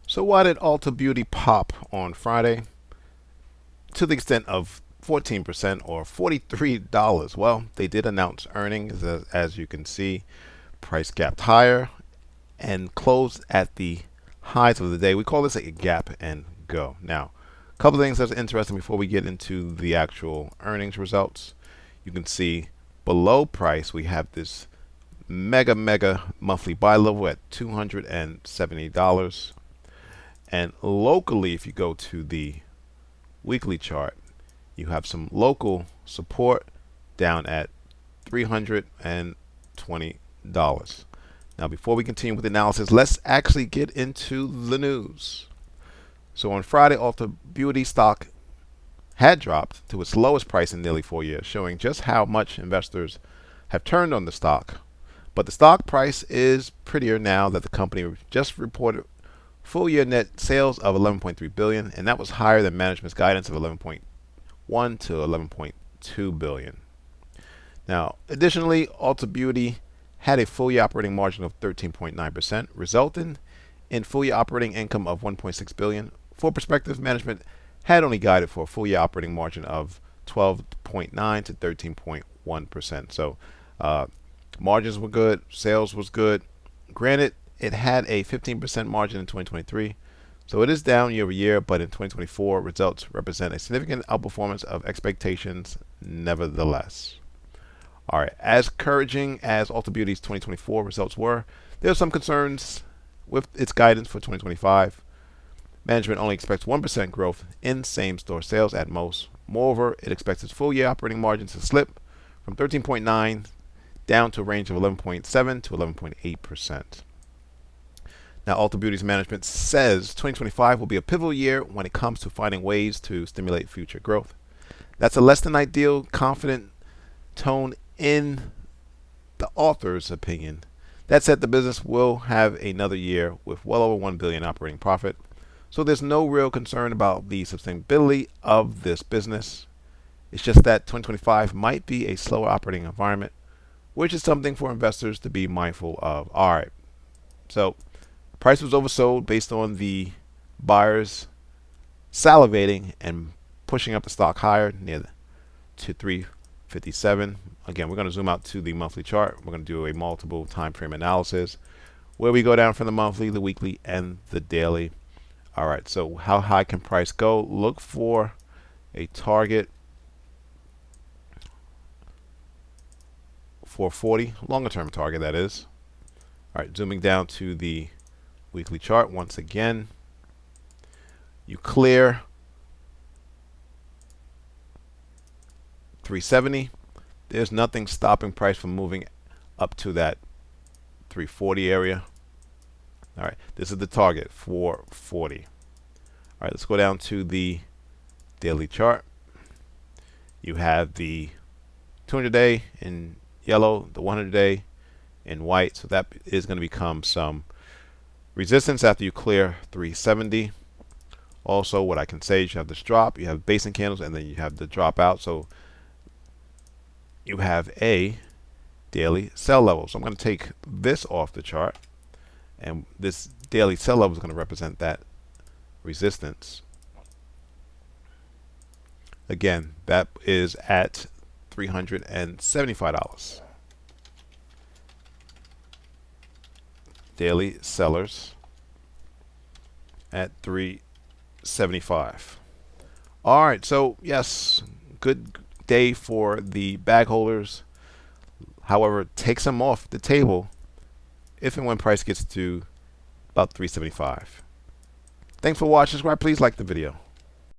So why did Ulta Beauty pop on Friday to the extent of 14% or $43? Well, they did announce earnings, as you can see. Price gapped higher and closed at the highs of the day. We call this a gap and go. Now, a couple of things that's interesting before we get into the actual earnings results. You can see below price we have this mega monthly buy level at $270. And locally, if you go to the weekly chart, you have some local support down at $320. Now, before we continue with the analysis, let's actually get into the news. So on Friday, Ulta Beauty stock had dropped to its lowest price in nearly 4 years, showing just how much investors have turned on the stock. But the stock price is prettier now that the company just reported full-year net sales of $11.3 billion, and that was higher than management's guidance of $11.1 to $11.2 billion. Now, additionally, Ulta Beauty had a full-year operating margin of 13.9%, resulting in full-year operating income of $1.6 billion. For perspective, management had only guided for a full-year operating margin of 12.9 to 13.1%. So margins were good, sales was good. Granted, it had a 15% margin in 2023, so it is down year over year, but in 2024, results represent a significant outperformance of expectations nevertheless. All right, as encouraging as Ulta Beauty's 2024 results were, there are some concerns with its guidance for 2025. Management only expects 1% growth in same-store sales at most. Moreover, it expects its full-year operating margin to slip from 13.9 down to a range of 11.7 to 11.8%. Now, Ulta Beauty's management says 2025 will be a pivotal year when it comes to finding ways to stimulate future growth. That's a less than ideal, confident tone in the author's opinion. That said, the business will have another year with well over $1 billion operating profit, so there's no real concern about the sustainability of this business. It's just that 2025 might be a slower operating environment, which is something for investors to be mindful of. All right, so price was oversold based on the buyers salivating and pushing up the stock higher near to 357. Again, we're going to zoom out to the monthly chart. We're going to do a multiple time frame analysis where we go down from the monthly, the weekly, and the daily. All right, so how high can price go? Look for a target for 40, longer term target that is. All right, zooming down to the weekly chart once again. You clear 370. There's nothing stopping price from moving up to that 340 area. All right, this is the target for 40. All right, let's go down to the daily chart. You have the 200-day in yellow, the 100-day in white. So that is going to become some resistance after you clear 370. Also, what I can say is you have this drop, you have basing candles, and then you have the drop out. So you have a daily sell level. So I'm going to take this off the chart, and this daily sell level is going to represent that resistance. Again, that is at $375. Daily sellers at 375. All right, so yes, good day for the bag holders. However, take some off the table if and when price gets to about 375. Thanks for watching. Subscribe. Please like the video.